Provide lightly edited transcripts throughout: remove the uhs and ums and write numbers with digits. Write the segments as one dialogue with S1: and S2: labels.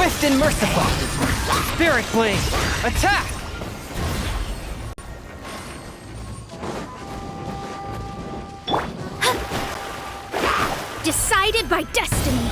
S1: Swift and merciful! Spirit Blade, attack!
S2: Decided by destiny!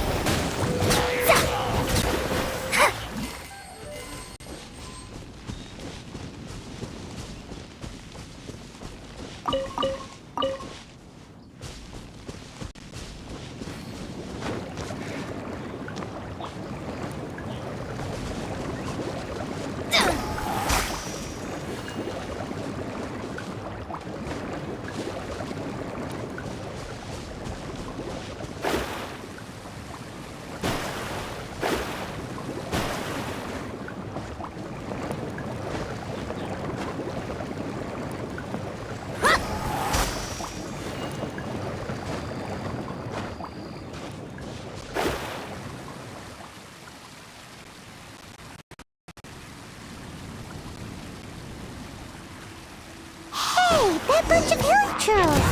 S3: That bunch of villagers!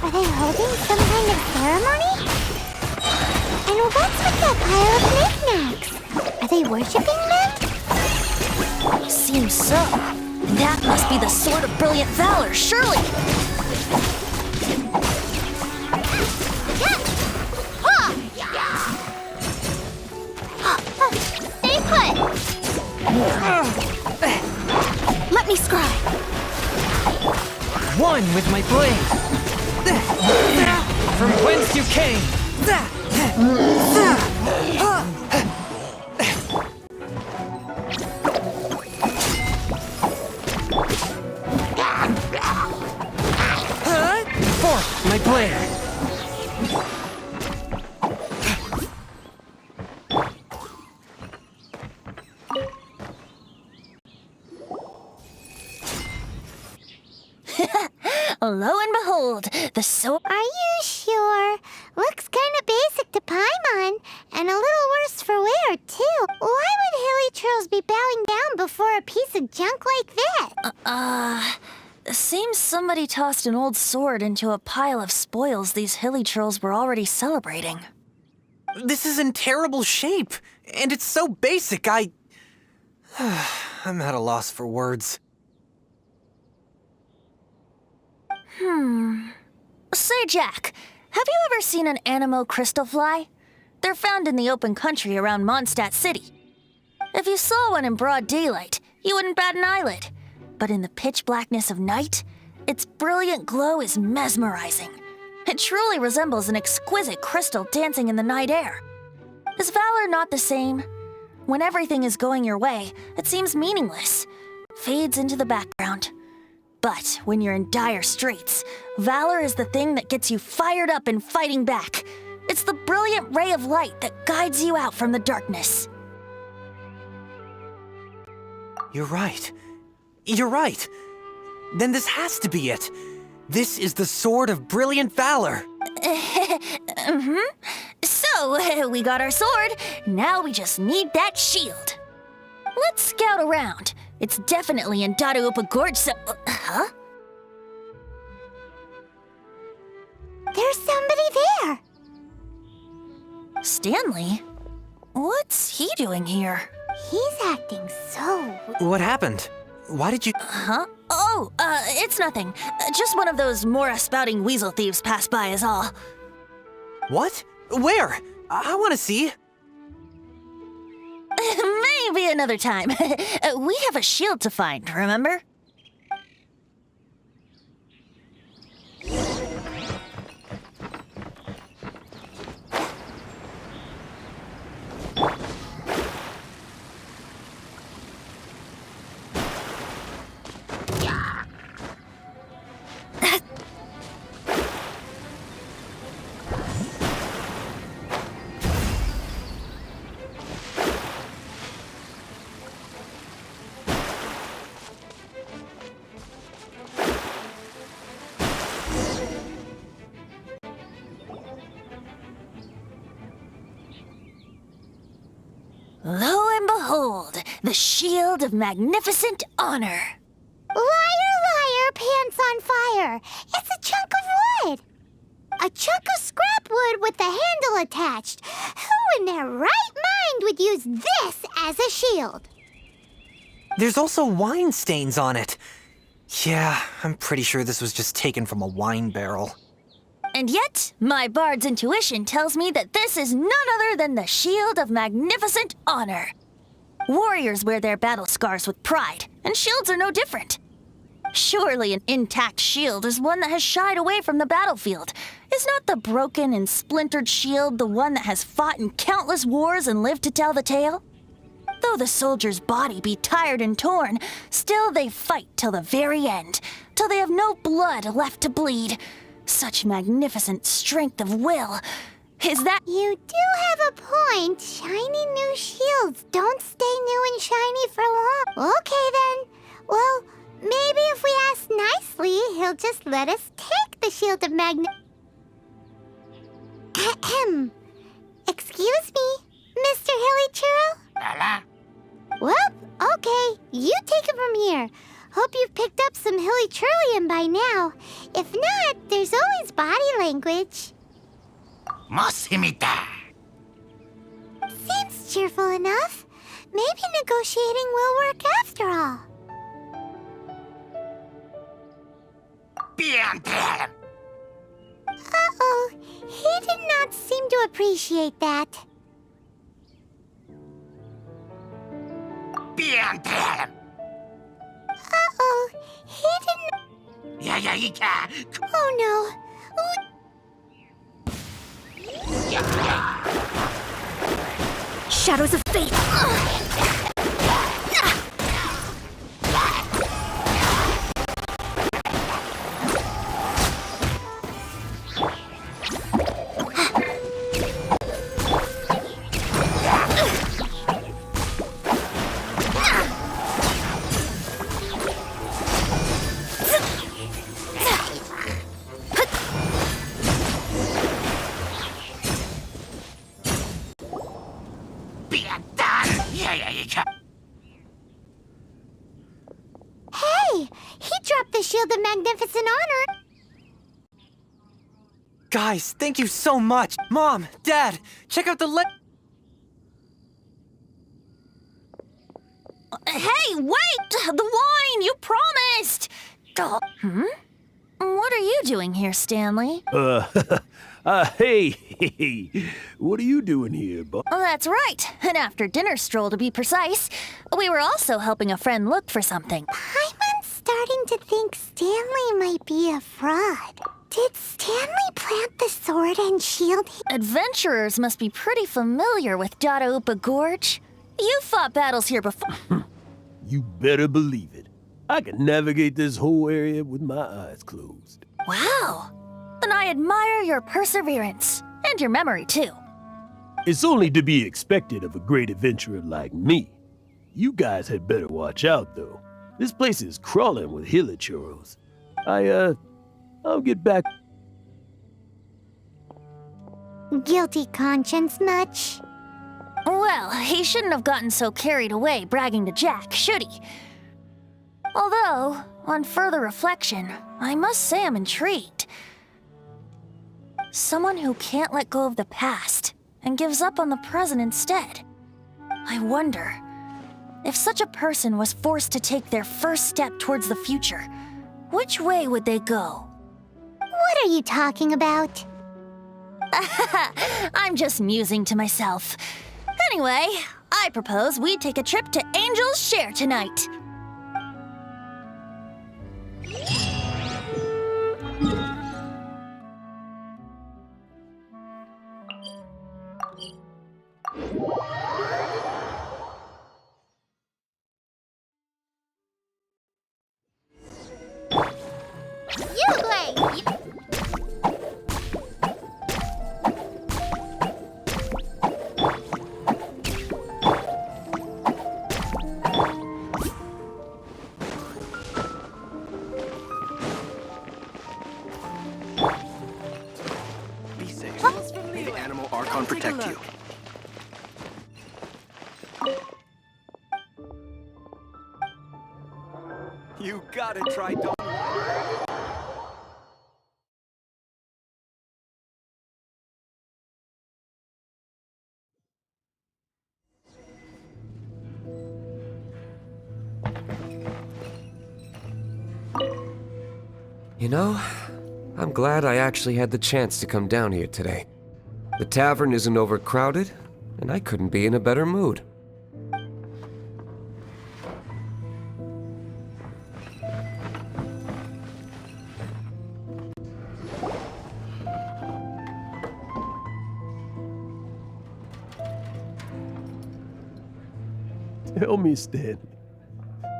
S3: Are they holding some kind of ceremony? And what's with that pile of knickknacks? Are they worshipping them?
S2: Seems so. That must be the Sword of Brilliant Valor, surely!
S3: Stay put!
S2: Let me scry!
S1: One with my blade! From whence you came! Forth, my blade!
S2: Lo and behold, the sword...
S3: Are you sure? Looks kind of basic to Paimon, and a little worse for wear, too. Why would hilly trolls be bowing down before a piece of junk like that?
S2: Seems somebody tossed an old sword into a pile of spoils these hilly trolls were already celebrating.
S1: This is in terrible shape, and it's so basic, I'm at a loss for words.
S2: Say, Jack, have you ever seen an Anemo crystal fly? They're found in the open country around Mondstadt City. If you saw one in broad daylight, you wouldn't bat an eyelid. But in the pitch blackness of night, its brilliant glow is mesmerizing. It truly resembles an exquisite crystal dancing in the night air. Is valor not the same? When everything is going your way, it seems meaningless, fades into the background. But when you're in dire straits, valor is the thing that gets you fired up and fighting back. It's the brilliant ray of light that guides you out from the darkness.
S1: You're right. You're right. Then this has to be it. This is the Sword of Brilliant Valor.
S2: So, we got our sword. Now we just need that shield. Let's scout around. It's definitely in Dadaupa Gorge, so... Huh?
S3: There's somebody there!
S2: Stanley? What's he doing here?
S3: He's acting so...
S1: What happened? Why did you...
S2: Huh? Oh, it's nothing. Just one of those Mora-spouting weasel thieves passed by is all.
S1: What? Where? I want to see.
S2: Maybe another time. We have a shield to find, remember? Lo and behold, the shield of magnificent honor.
S3: Liar, liar, pants on fire! It's a chunk of wood! A chunk of scrap wood with the handle attached. Who in their right kind would use this as a shield.
S1: There's also wine stains on it. Yeah, I'm pretty sure this was just taken from a wine barrel.
S2: And yet, my bard's intuition tells me that this is none other than the Shield of Magnificent Honor. Warriors wear their battle scars with pride, and shields are no different. Surely an intact shield is one that has shied away from the battlefield. Is not the broken and splintered shield the one that has fought in countless wars and lived to tell the tale? Though the soldier's body be tired and torn, still they fight till the very end, till they have no blood left to bleed. Such magnificent strength of will. Is that—
S3: You do have a point. Shiny new shields don't stay new and shiny for long. Okay then. Well, maybe if we ask nicely, he'll just let us take the Shield of Ahem. Excuse me, Mr. Hilly Churro? Well, okay. You take it from here. Hope you've picked up some Hilly Churlian by now. If not, there's always body language. Seems cheerful enough. Maybe negotiating will work after all. Uh-oh. He did not seem to appreciate that. Uh-oh. He didn't... Oh, no.
S2: Shadows of Fate!
S3: Hey! He dropped the Shield of Magnificent Honor!
S1: Guys, thank you so much. Mom, Dad, check out the
S2: Hey, wait! The wine! You promised! What are you doing here, Stanley?
S4: Hey, what are you doing here, bud?
S2: Oh, that's right. An after-dinner stroll, to be precise. We were also helping a friend look for something.
S3: Paimon's starting to think Stanley might be a fraud. Did Stanley plant the sword and shield?
S2: Adventurers must be pretty familiar with Dada Upa Gorge. You fought battles here before.
S4: You better believe it. I can navigate this whole area with my eyes closed.
S2: Wow. Then I admire your perseverance. And your memory, too.
S4: It's only to be expected of a great adventurer like me. You guys had better watch out, though. This place is crawling with hilichurros. I'll get back.
S3: Guilty conscience much?
S2: Well, he shouldn't have gotten so carried away bragging to Jack, should he? Although, on further reflection, I must say I'm intrigued. Someone who can't let go of the past and gives up on the present instead. I wonder, if such a person was forced to take their first step towards the future, which way would they go?
S3: What are you talking about?
S2: I'm just musing to myself. Anyway, I propose we take a trip to Angel's Share tonight.
S3: You play!
S5: Be safe. May the animal Archon protect you. You gotta try Dawn.
S6: You know, I'm glad I actually had the chance to come down here today. The tavern isn't overcrowded, and I couldn't be in a better mood.
S4: Tell me, Stanley.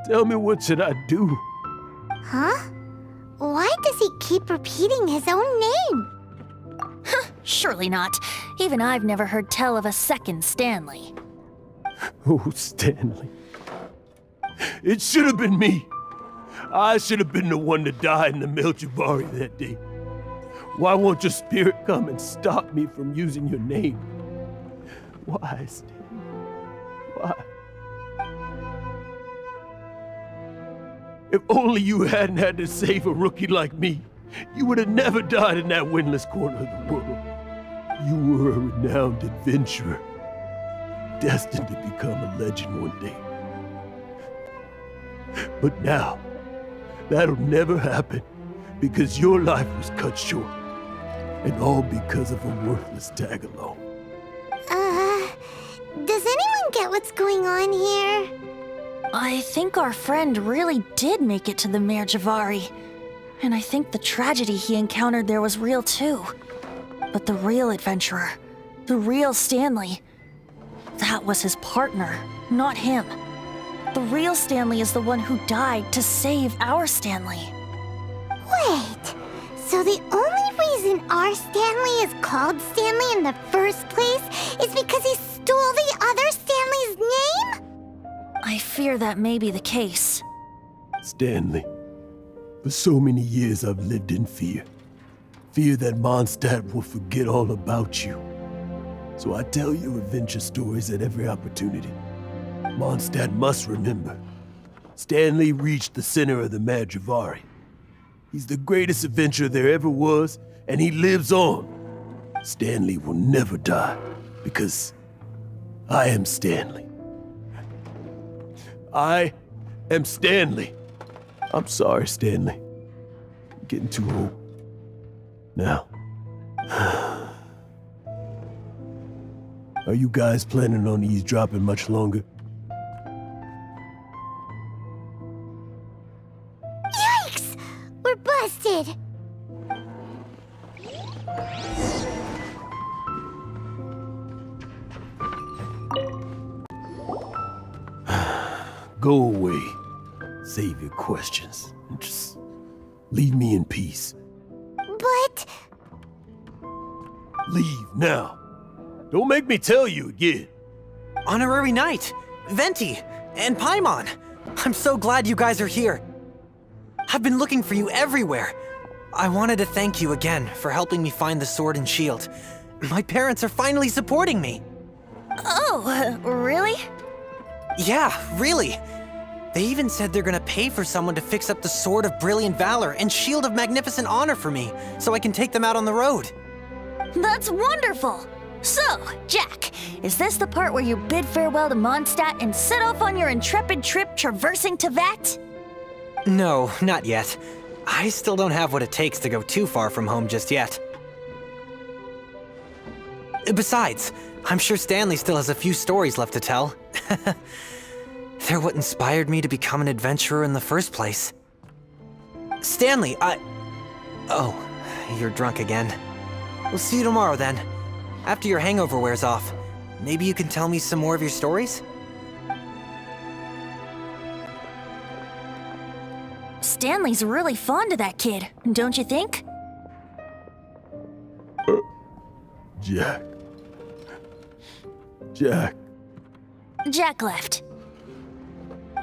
S4: Tell me, what should I do?
S3: Huh? Why does he keep repeating his own name?
S2: Surely not. Even I've never heard tell of a second Stanley.
S4: Oh, Stanley. It should have been me. I should have been the one that died in the Melchivari that day. Why won't your spirit come and stop me from using your name? Why, Stanley? Why? If only you hadn't had to save a rookie like me, you would have never died in that windless corner of the world. You were a renowned adventurer, destined to become a legend one day. But now, that'll never happen because your life was cut short, and all because of a worthless tag-along.
S3: Does anyone get what's going on here?
S2: I think our friend really did make it to the Mare Javari. And I think the tragedy he encountered there was real too. But the real adventurer, the real Stanley, that was his partner, not him. The real Stanley is the one who died to save our Stanley.
S3: Wait, so the only reason our Stanley is called Stanley in the first place is because he stole the other Stanley's name?
S2: I fear that may be the case.
S4: Stanley, for so many years I've lived in fear. Fear that Mondstadt will forget all about you. So I tell you adventure stories at every opportunity. Mondstadt must remember. Stanley reached the center of the Mare Javari. He's the greatest adventurer there ever was, and he lives on. Stanley will never die, because I am Stanley. I am Stanley. I'm sorry, Stanley. I'm getting too old. Now. Are you guys planning on eavesdropping much longer?
S3: Yikes! We're busted!
S4: Go away. Save your questions. And just leave me in peace.
S3: But...
S4: Leave now. Don't make me tell you again.
S1: Honorary Knight, Venti, and Paimon. I'm so glad you guys are here. I've been looking for you everywhere. I wanted to thank you again for helping me find the sword and shield. My parents are finally supporting me.
S2: Oh, really?
S1: Yeah, really. They even said they're gonna pay for someone to fix up the Sword of Brilliant Valor and Shield of Magnificent Honor for me, so I can take them out on the road.
S2: That's wonderful! So, Jack, is this the part where you bid farewell to Mondstadt and set off on your intrepid trip traversing Tevat?
S1: No, not yet. I still don't have what it takes to go too far from home just yet. Besides, I'm sure Stanley still has a few stories left to tell. They're what inspired me to become an adventurer in the first place. Stanley, Oh, you're drunk again. We'll see you tomorrow then. After your hangover wears off. Maybe you can tell me some more of your stories?
S2: Stanley's really fond of that kid, don't you think?
S4: Jack. Jack.
S2: Jack left.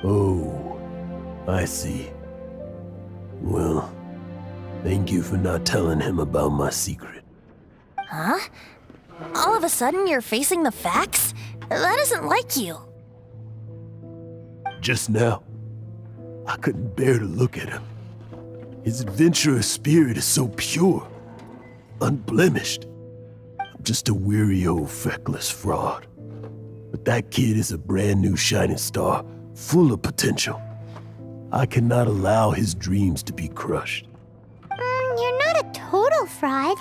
S4: Oh, I see. Well, thank you for not telling him about my secret.
S2: Huh? All of a sudden you're facing the facts? That isn't like you.
S4: Just now, I couldn't bear to look at him. His adventurous spirit is so pure, unblemished. I'm just a weary old feckless fraud. But that kid is a brand new shining star, full of potential. I cannot allow his dreams to be crushed.
S3: fraud.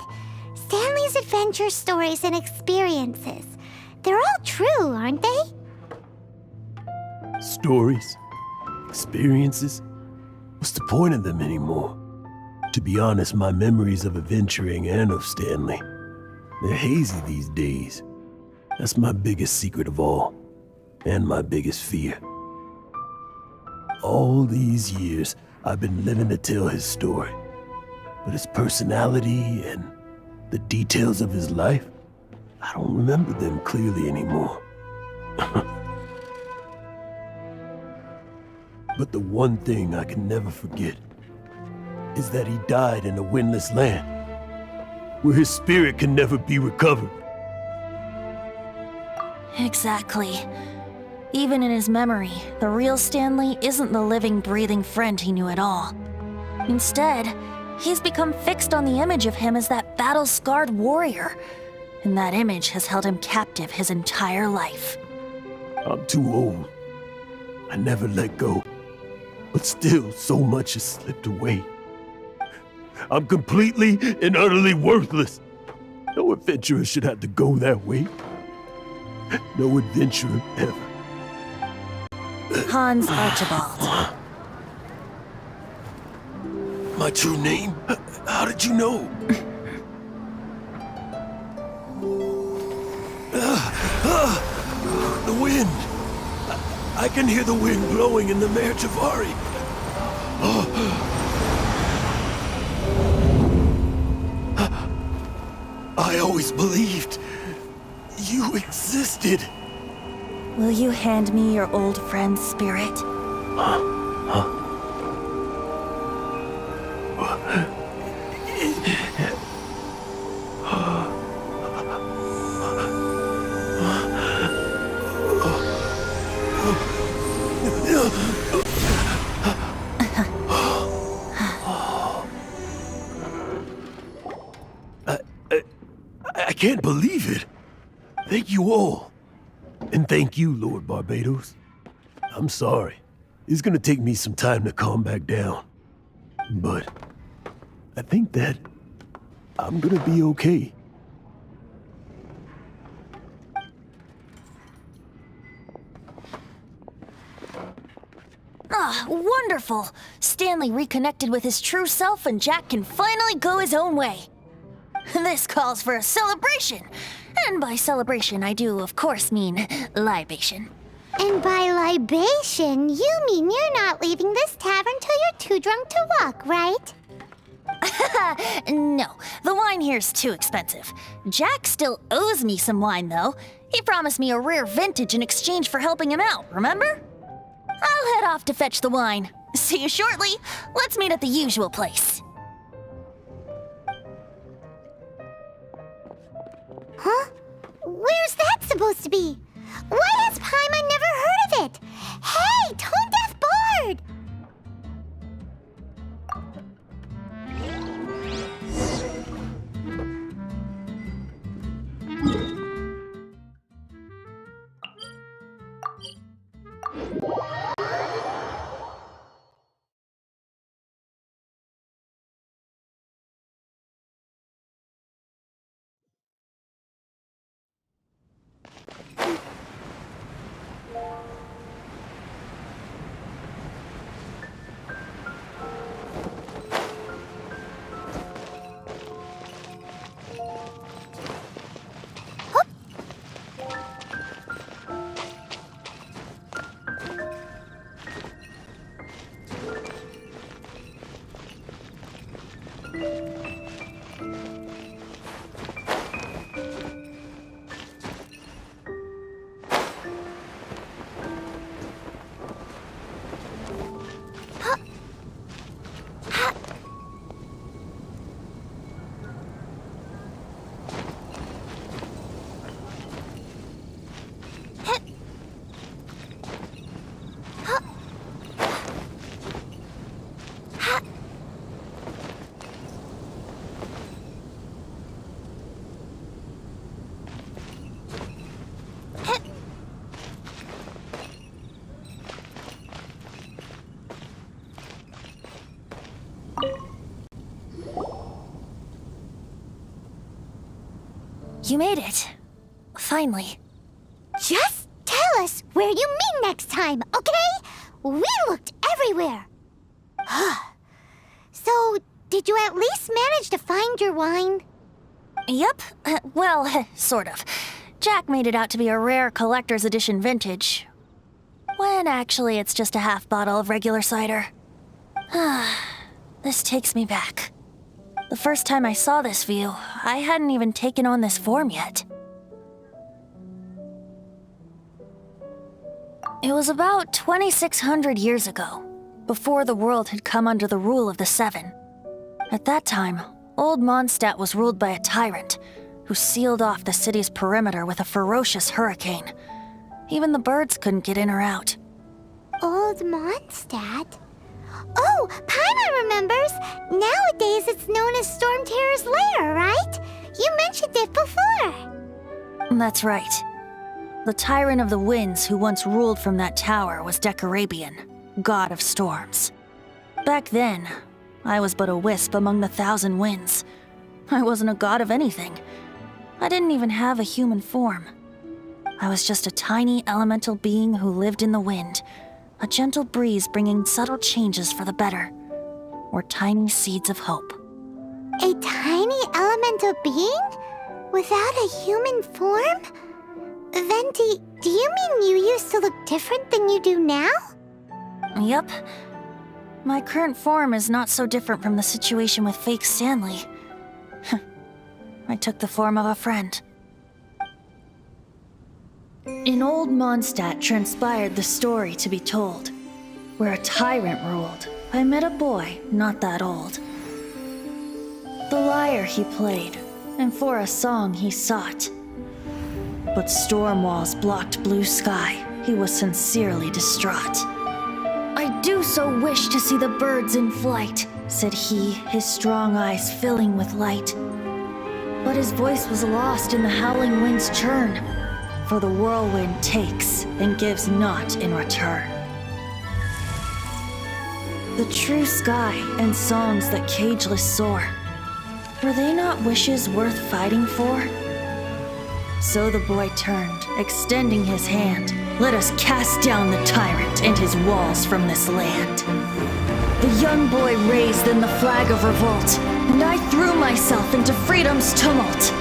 S3: Stanley's adventure stories and experiences. They're all true, aren't they?
S4: Stories? Experiences? What's the point of them anymore? To be honest, my memories of adventuring and of Stanley, they're hazy these days. That's my biggest secret of all, and my biggest fear. All these years, I've been living to tell his story. But his personality and the details of his life, I don't remember them clearly anymore. But the one thing I can never forget is that he died in a windless land, where his spirit can never be recovered.
S2: Exactly. Even in his memory, the real Stanley isn't the living, breathing friend he knew at all. Instead, he's become fixed on the image of him as that battle-scarred warrior, and that image has held him captive his entire life.
S4: I'm too old. I never let go. But still, so much has slipped away. I'm completely and utterly worthless. No adventurer should have to go that way. No adventurer ever.
S2: Hans Archibald.
S4: My true name? How did you know? The wind. I can hear the wind blowing in the Mare Javari. I always believed you existed.
S2: Will you hand me your old friend's spirit?
S4: I can't believe it. Thank you all. And thank you, Lord Barbados. I'm sorry. It's gonna take me some time to calm back down. But I think that I'm gonna be okay.
S2: Ah, wonderful! Stanley reconnected with his true self and Jack can finally go his own way. This calls for a celebration. And by celebration, I do, of course, mean libation.
S3: And by libation, you mean you're not leaving this tavern till you're too drunk to walk, right?
S2: No, the wine here's too expensive. Jack still owes me some wine, though. He promised me a rare vintage in exchange for helping him out, remember? I'll head off to fetch the wine. See you shortly. Let's meet at the usual place.
S3: Huh? Where's that supposed to be? Why has Paimon never heard of it? Hey, Tone Deaf Bard!
S2: You made it. Finally.
S3: Just tell us where you meet next time, okay? We looked everywhere. So, did you at least manage to find your wine?
S2: Yep. Well, sort of. Jack made it out to be a rare collector's edition vintage. When actually it's just a half bottle of regular cider. This takes me back. The first time I saw this view, I hadn't even taken on this form yet. It was about 2,600 years ago, before the world had come under the rule of the Seven. At that time, old Mondstadt was ruled by a tyrant who sealed off the city's perimeter with a ferocious hurricane. Even the birds couldn't get in or out.
S3: Old Mondstadt? Oh, Paimon remembers! Nowadays it's known as Storm Terror's lair, right? You mentioned it before.
S2: That's right. The tyrant of the winds who once ruled from that tower was Decarabian, god of storms. Back then, I was but a wisp among the thousand winds. I wasn't a god of anything. I didn't even have a human form. I was just a tiny elemental being who lived in the wind, a gentle breeze bringing subtle changes for the better, or tiny seeds of hope.
S3: A tiny elemental being? Without a human form? Venti, do you mean you used to look different than you do now?
S2: Yep. My current form is not so different from the situation with fake Stanley. I took the form of a friend. In old Mondstadt transpired the story to be told. Where a tyrant ruled, I met a boy not that old. The lyre he played, and for a song he sought. But storm walls blocked blue sky, he was sincerely distraught. I do so wish to see the birds in flight, said he, his strong eyes filling with light. But his voice was lost in the howling wind's churn, for the whirlwind takes and gives not in return. The true sky and songs that cageless soar, were they not wishes worth fighting for? So the boy turned, extending his hand. Let us cast down the tyrant and his walls from this land. The young boy raised then the flag of revolt, and I threw myself into freedom's tumult.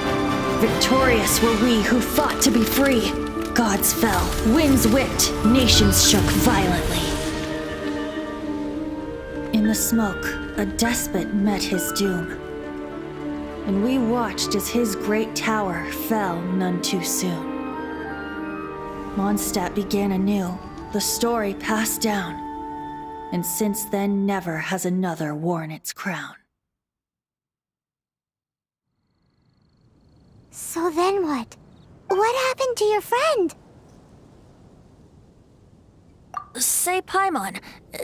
S2: Victorious were we who fought to be free. Gods fell, winds whipped, nations shook violently. In the smoke, a despot met his doom, and we watched as his great tower fell none too soon. Mondstadt began anew, the story passed down, and since then never has another worn its crown.
S3: So then what? What happened to your friend?
S2: Say, Paimon,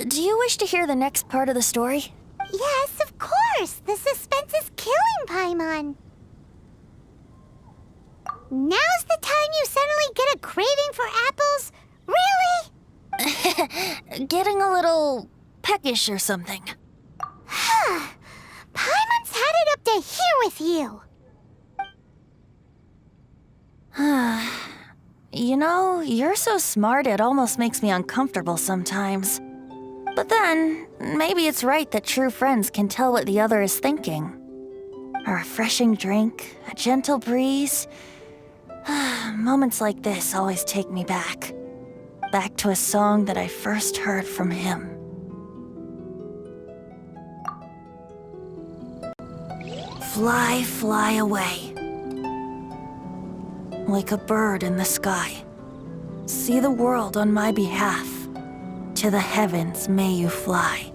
S2: do you wish to hear the next part of the story?
S3: Yes, of course! The suspense is killing, Paimon! Now's the time you suddenly get a craving for apples? Really?
S2: Getting a little peckish or something.
S3: Paimon's had it up to here with you!
S2: You know, you're so smart it almost makes me uncomfortable sometimes. But then, maybe it's right that true friends can tell what the other is thinking. A refreshing drink, a gentle breeze. Moments like this always take me back. Back to a song that I first heard from him. Fly, fly away. Like a bird in the sky. See the world on my behalf. To the heavens may you fly.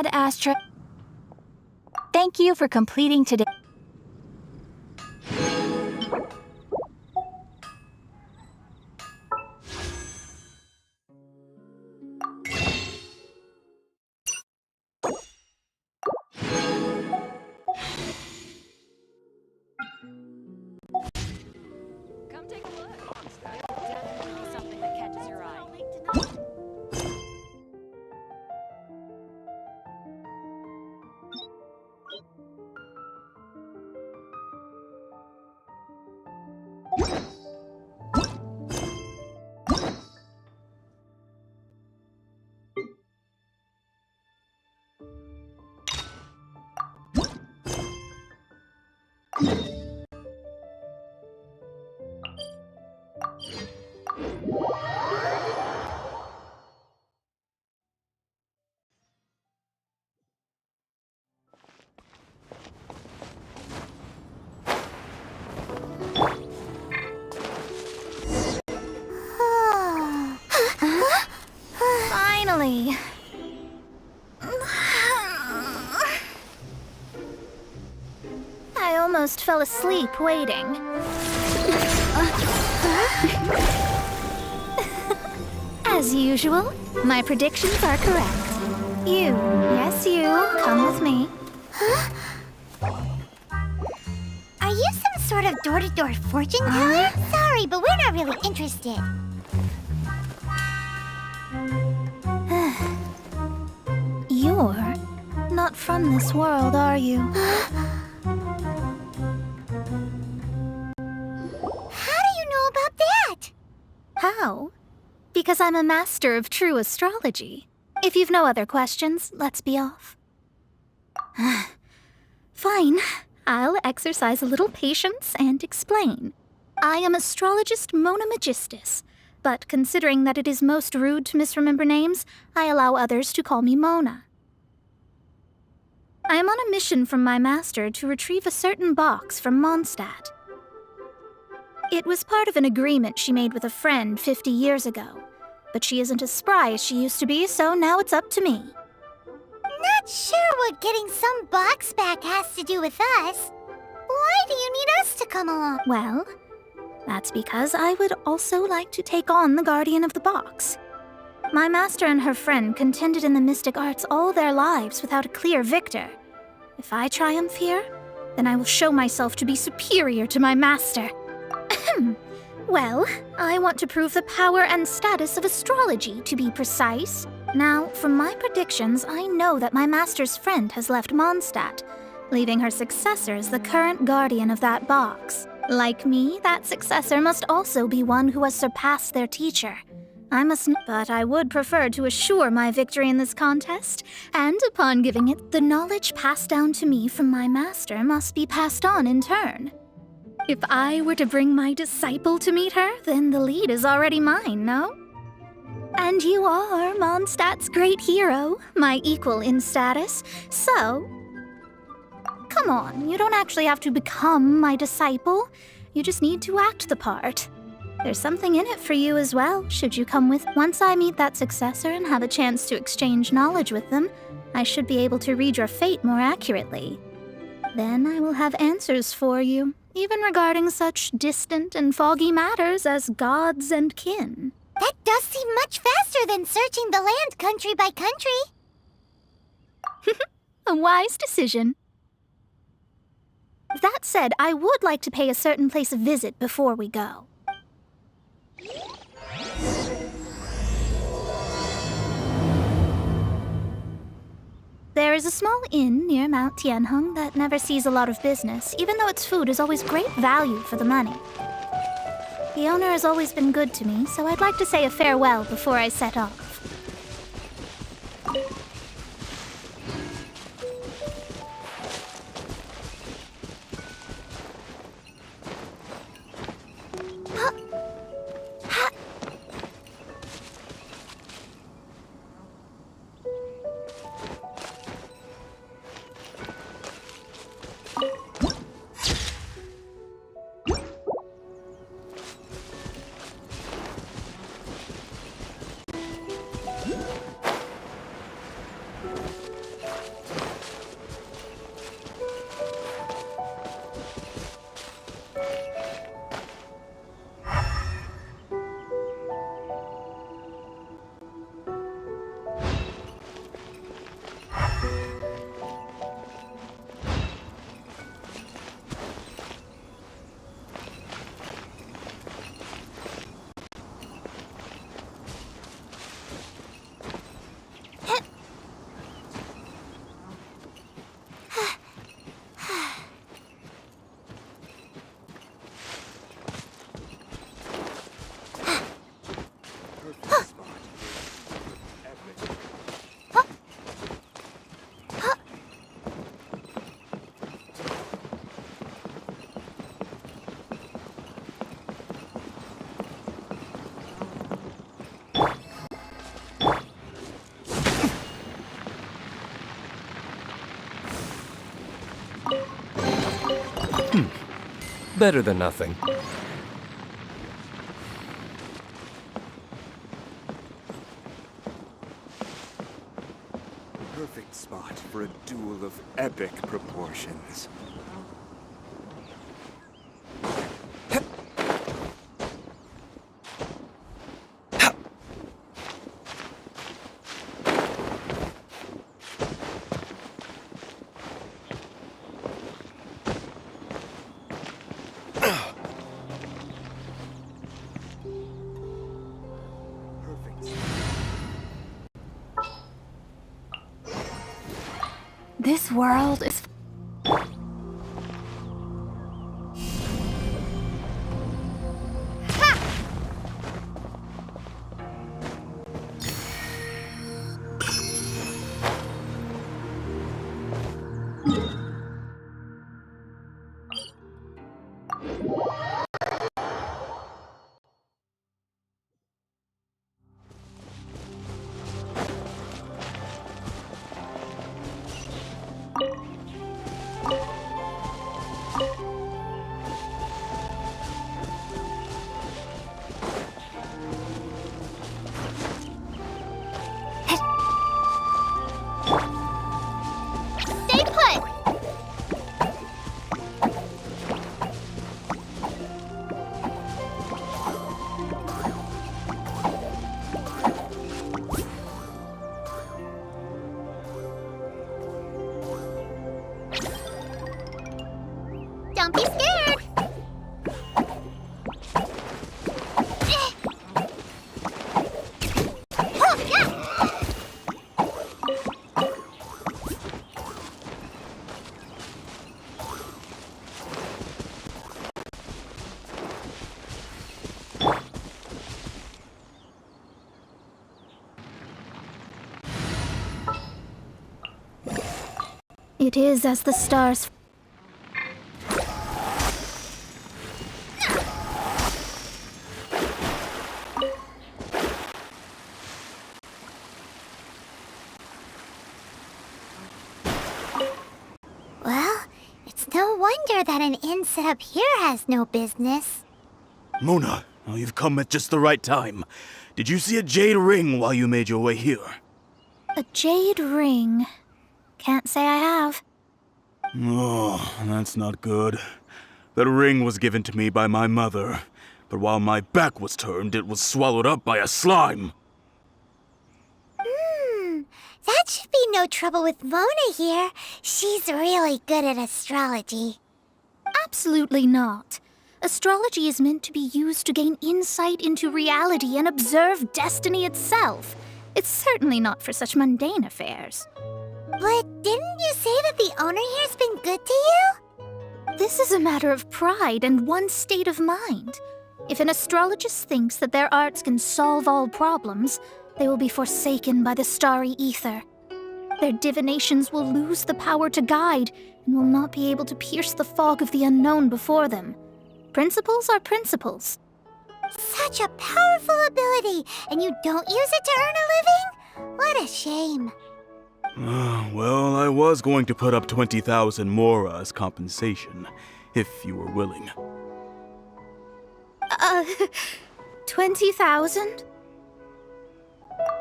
S7: Ad Astra. Thank you for completing today.
S8: Come take a look. Definitely something that catches your eye.
S7: Finally. I almost fell asleep waiting. As usual, my predictions are correct. You, yes you, come with me.
S3: Are you some sort of door-to-door fortune teller? Sorry, but we're not really interested.
S7: You're not from this world, are you?
S3: How do you know about that?
S7: How? Because I'm a master of true astrology. If you've no other questions, let's be off. Fine. I'll exercise a little patience and explain. I am astrologist Mona Magistus, but considering that it is most rude to misremember names, I allow others to call me Mona. I am on a mission from my master to retrieve a certain box from Mondstadt. It was part of an agreement she made with a friend 50 years ago, but she isn't as spry as she used to be, so now it's up to me.
S3: Not sure what getting some box back has to do with us. Why do you need us to come along?
S7: Well, that's because I would also like to take on the guardian of the box. My master and her friend contended in the mystic arts all their lives without a clear victor. If I triumph here, then I will show myself to be superior to my master. Well, I want to prove the power and status of astrology, to be precise. Now, from my predictions, I know that my master's friend has left Mondstadt, leaving her successor as the current guardian of that box. Like me, that successor must also be one who has surpassed their teacher. But I would prefer to assure my victory in this contest, and upon giving it, the knowledge passed down to me from my master must be passed on in turn. If I were to bring my disciple to meet her, then the lead is already mine, no? And you are Mondstadt's great hero, my equal in status, so... Come on, you don't actually have to become my disciple. You just need to act the part. There's something in it for you as well, should you come with. Once I meet that successor and have a chance to exchange knowledge with them, I should be able to read your fate more accurately. Then I will have answers for you, even regarding such distant and foggy matters as gods and kin.
S3: That does seem much faster than searching the land country by country.
S7: A wise decision. That said, I would like to pay a certain place a visit before we go. There is a small inn near Mount Tianheng that never sees a lot of business, even though its food is always great value for the money. The owner has always been good to me, so I'd like to say a farewell before I set off.
S6: Better than nothing.
S5: Perfect spot for a duel of epic proportions.
S7: This world is...
S3: Stay put! Don't be scared! Oh, yeah!
S7: It is as the stars...
S3: Well, it's no wonder that an inn set up here has no business.
S9: Mona, oh, you've come at just the right time. Did you see a jade ring while you made your way here?
S7: A jade ring. Can't say I have.
S9: Oh, that's not good. That ring was given to me by my mother, but while my back was turned, it was swallowed up by a slime.
S3: That should be no trouble with Mona here. She's really good at astrology.
S7: Absolutely not. Astrology is meant to be used to gain insight into reality and observe destiny itself. It's certainly not for such mundane affairs.
S3: But didn't you say that the owner here's been good to you?
S7: This is a matter of pride and one's state of mind. If an astrologist thinks that their arts can solve all problems, they will be forsaken by the starry ether. Their divinations will lose the power to guide and will not be able to pierce the fog of the unknown before them. Principles are principles.
S3: Such a powerful ability, and you don't use it to earn a living? What a shame.
S9: Well, I was going to put up 20,000 mora as compensation, if you were willing.
S7: 20,000?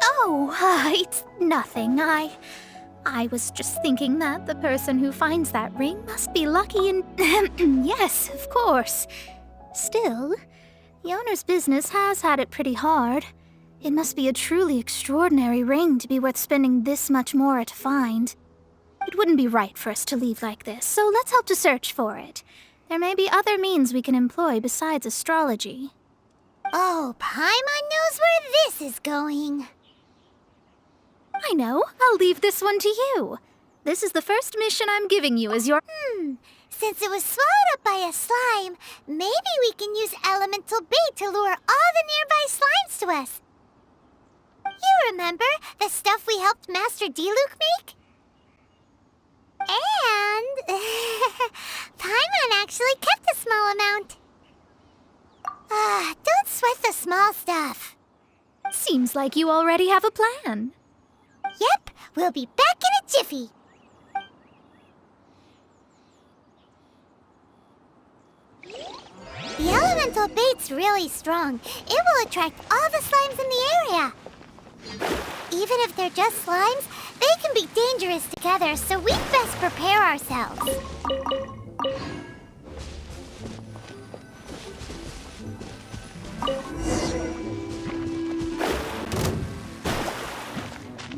S7: Oh, it's nothing. I was just thinking that the person who finds that ring must be lucky and... yes, of course. Still, the owner's business has had it pretty hard. It must be a truly extraordinary ring to be worth spending this much more to find. It wouldn't be right for us to leave like this, so let's help to search for it. There may be other means we can employ besides astrology.
S3: Oh, Paimon knows where this is going.
S7: I know. I'll leave this one to you. This is the first mission I'm giving you as your...
S3: Since it was swallowed up by a slime, maybe we can use elemental bait to lure all the nearby slimes to us. You remember the stuff we helped Master Diluc make? And... Paimon actually kept a small amount. Don't sweat the small stuff.
S7: Seems like you already have a plan.
S3: Yep, we'll be back in a jiffy. The elemental bait's really strong. It will attract all the slimes in the area. Even if they're just slimes, they can be dangerous together, so we'd best prepare ourselves.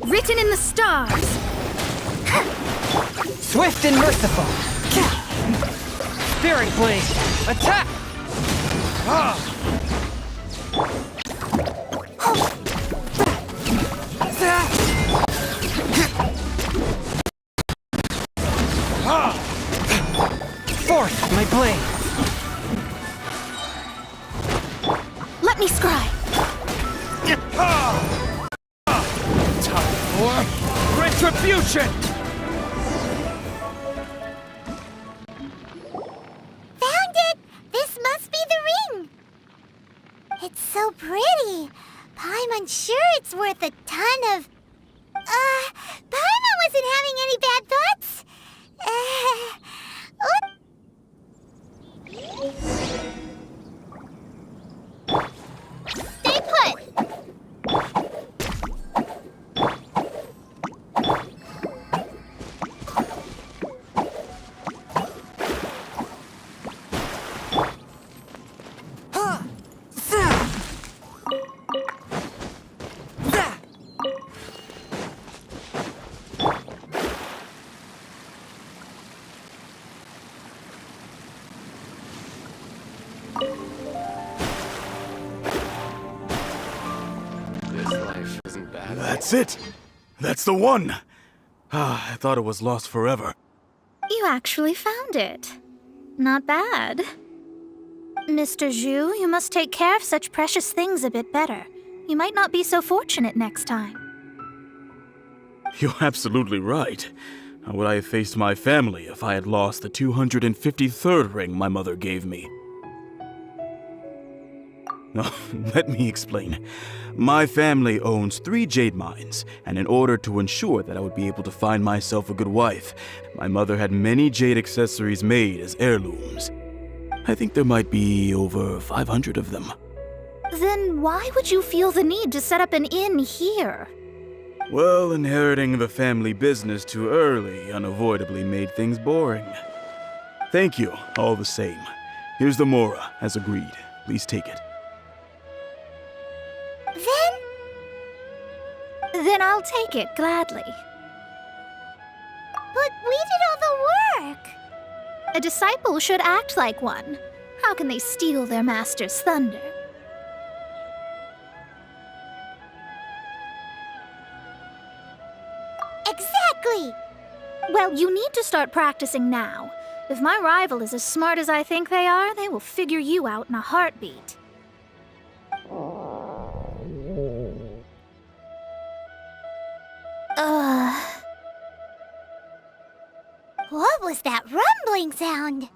S7: Written in the stars.
S1: Swift and merciful. Spirit blade, attack! Forth my blade.
S7: Let me scry.
S1: Time for retribution.
S3: Found it! This must be the ring! It's so pretty. Paimon's sure it's worth a ton of... Paimon wasn't having any bad thoughts? Stay put!
S6: This life isn't bad.
S9: That's it! That's the one! I thought it was lost forever.
S7: You actually found it. Not bad. Mr. Zhu, you must take care of such precious things a bit better. You might not be so fortunate next time.
S9: You're absolutely right. How would I have faced my family if I had lost the 253rd ring my mother gave me? No, let me explain. My family owns 3 jade mines, and in order to ensure that I would be able to find myself a good wife, my mother had many jade accessories made as heirlooms. I think there might be over 500 of them.
S7: Then why would you feel the need to set up an inn here?
S9: Well, inheriting the family business too early unavoidably made things boring. Thank you, all the same. Here's the Mora, as agreed. Please take it.
S7: Then I'll take it gladly.
S3: But we did all the work!
S7: A disciple should act like one. How can they steal their master's thunder?
S3: Exactly!
S7: Well, you need to start practicing now. If my rival is as smart as I think they are, they will figure you out in a heartbeat.
S3: What was that rumbling sound?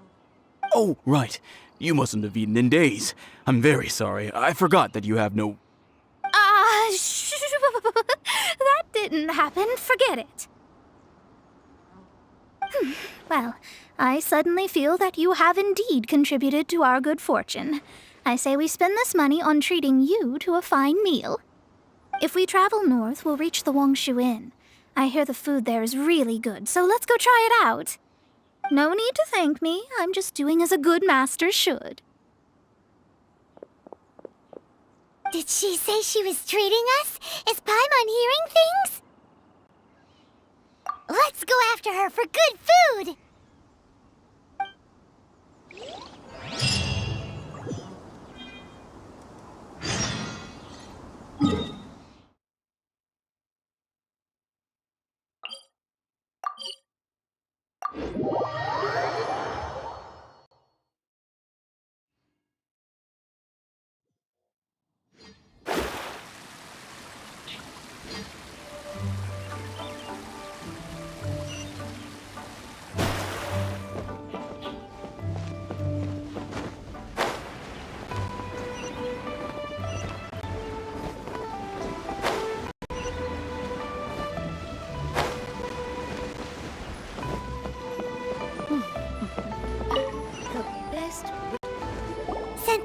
S9: Oh, right. You mustn't have eaten in days. I'm very sorry. I forgot that you have no...
S7: That didn't happen. Forget it. Well, I suddenly feel that you have indeed contributed to our good fortune. I say we spend this money on treating you to a fine meal. If we travel north, we'll reach the Wongshu Inn. I hear the food there is really good, so let's go try it out. No need to thank me. I'm just doing as a good master should.
S3: Did she say she was treating us? Is Paimon hearing things? Let's go after her for good food!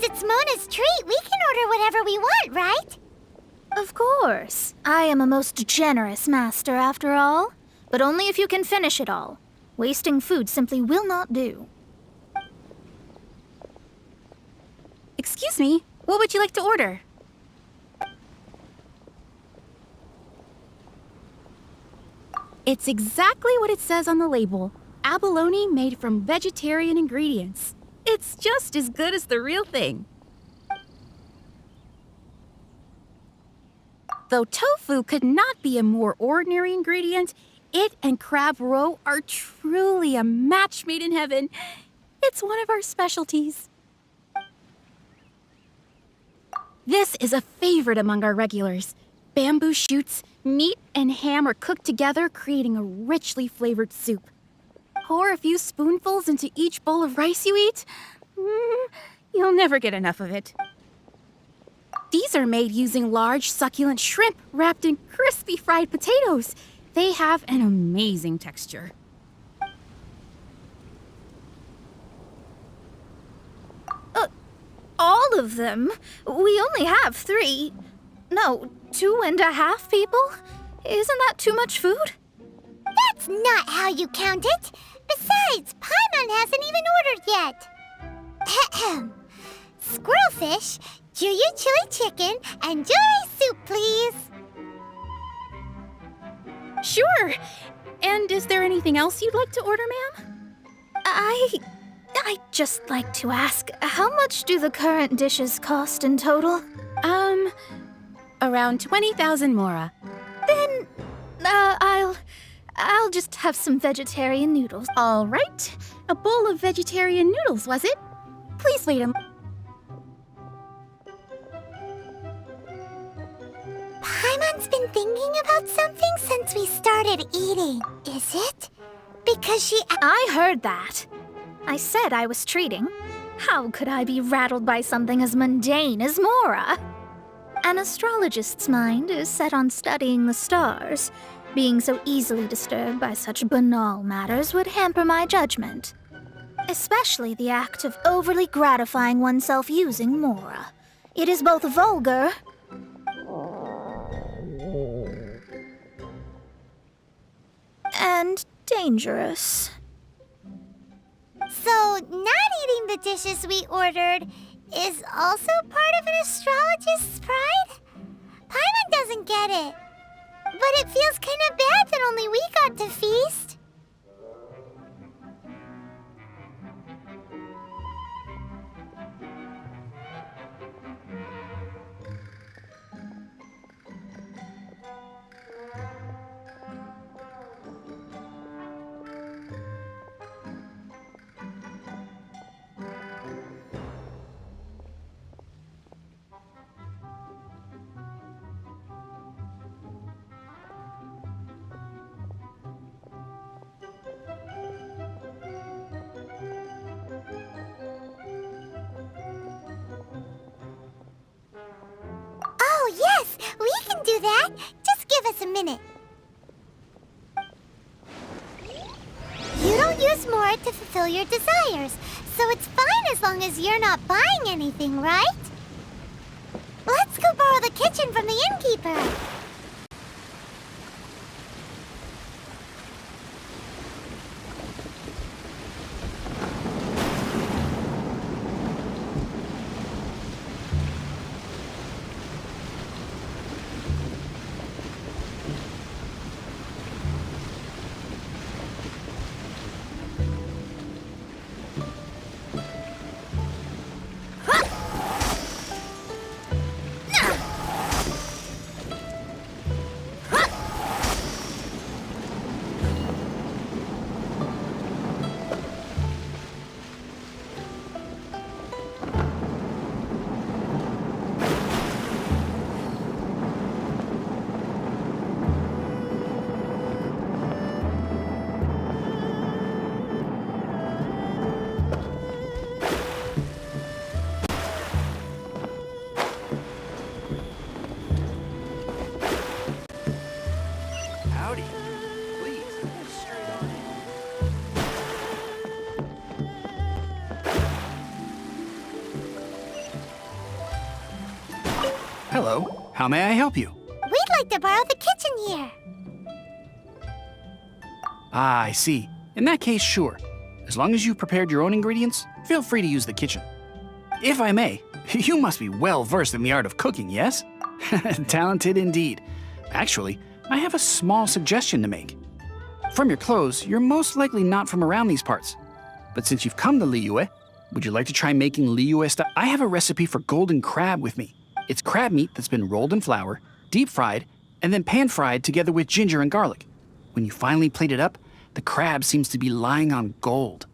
S3: Since it's Mona's treat, we can order whatever we want, right?
S7: Of course. I am a most generous master, after all. But only if you can finish it all. Wasting food simply will not do.
S8: Excuse me, what would you like to order? It's exactly what it says on the label. Abalone made from vegetarian ingredients. It's just as good as the real thing. Though tofu could not be a more ordinary ingredient, it and crab roe are truly a match made in heaven. It's one of our specialties. This is a favorite among our regulars. Bamboo shoots, meat, and ham are cooked together, creating a richly flavored soup. Pour a few spoonfuls into each bowl of rice you eat. You'll never get enough of it. These are made using large, succulent shrimp wrapped in crispy fried potatoes. They have an amazing texture.
S7: All of them? We only have 3. No, 2.5 people? Isn't that too much food?
S3: That's not how you count it. Besides, Paimon hasn't even ordered yet. Ahem. Squirrelfish, Juyu chili chicken, and jewelry soup, please.
S8: Sure. And is there anything else you'd like to order, ma'am?
S7: I'd just like to ask, how much do the current dishes cost in total?
S8: Around 20,000 mora.
S7: Then, I'll just have some vegetarian noodles.
S8: All right. A bowl of vegetarian noodles, was it? Please wait a moment.
S3: Paimon's been thinking about something since we started eating. Is it? Because she...
S7: I heard that. I said I was treating. How could I be rattled by something as mundane as Mora? An astrologist's mind is set on studying the stars. Being so easily disturbed by such banal matters would hamper my judgment. Especially the act of overly gratifying oneself using Mora. It is both vulgar and dangerous.
S3: So, not eating the dishes we ordered is also part of an astrologist's pride? Paimon doesn't get it. But it feels kind of bad that only we got to feast. Oh, yes, we can do that. Just give us a minute. You don't use Mora to fulfill your desires, so it's fine as long as you're not buying anything, right? Let's go borrow the kitchen from the innkeeper.
S5: How may I help you?
S3: We'd like to borrow the kitchen here.
S5: Ah, I see. In that case, sure. As long as you've prepared your own ingredients, feel free to use the kitchen. If I may, you must be well versed in the art of cooking, yes? Talented indeed. Actually, I have a small suggestion to make. From your clothes, you're most likely not from around these parts. But since you've come to Liyue, would you like to try making Liyue style? I have a recipe for golden crab with me. It's crab meat that's been rolled in flour, deep fried, and then pan fried together with ginger and garlic. When you finally plate it up, the crab seems to be lying on gold.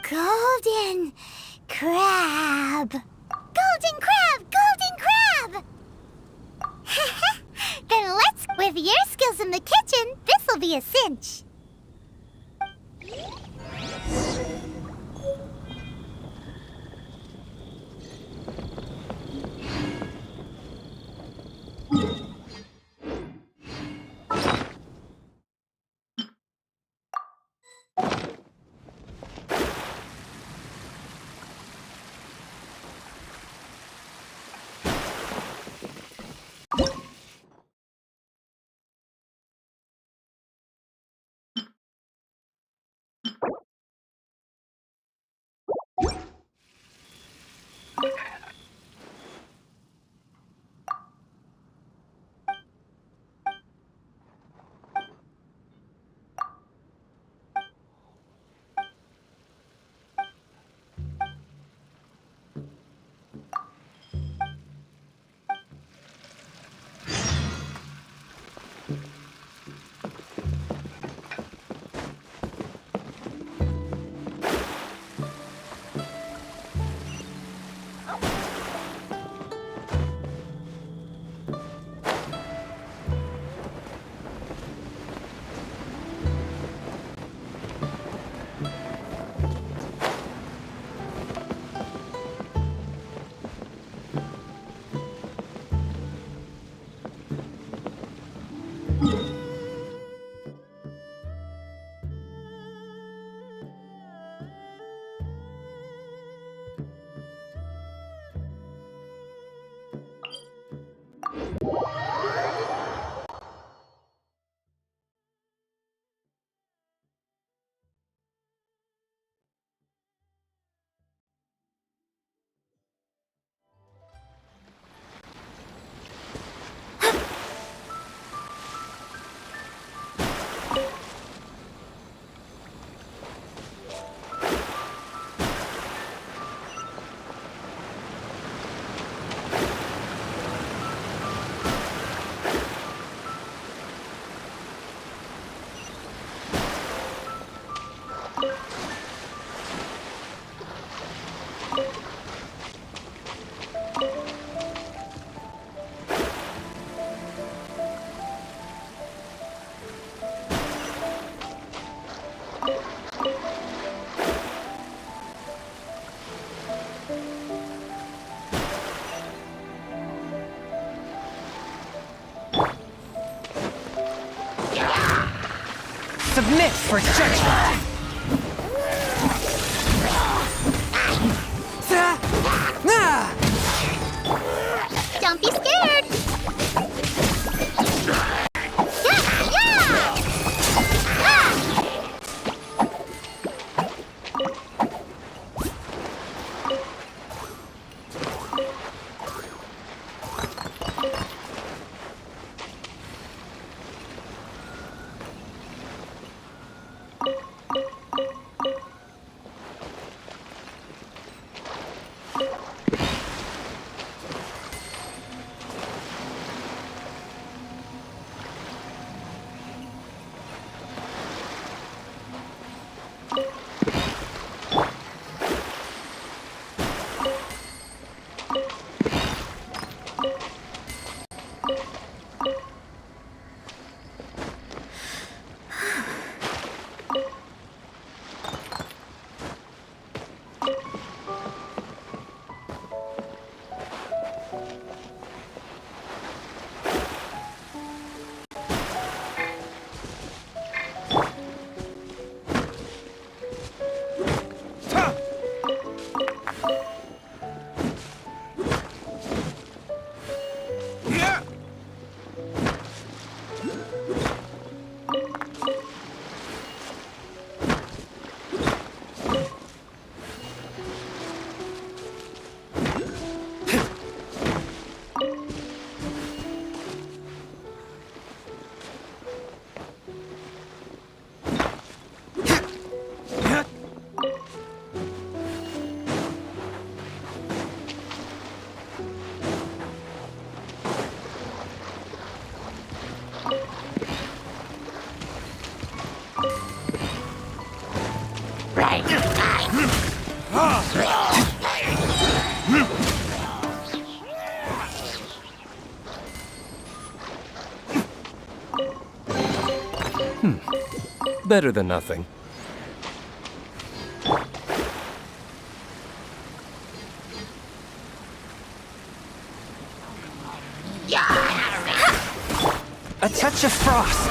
S3: Golden crab. Golden crab! Golden crab! Then let's, with your skills in the kitchen, this'll be a cinch.
S1: Submit for judgment!
S3: Don't be scared!
S6: better than nothing.
S1: A touch of frost.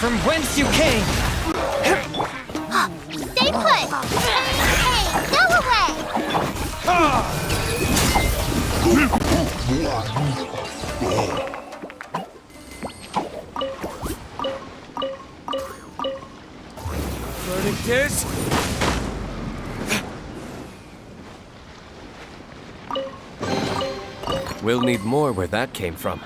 S1: From whence you came.
S3: Stay put! Hey, go away!
S6: Verdict is... We'll need more where that came from.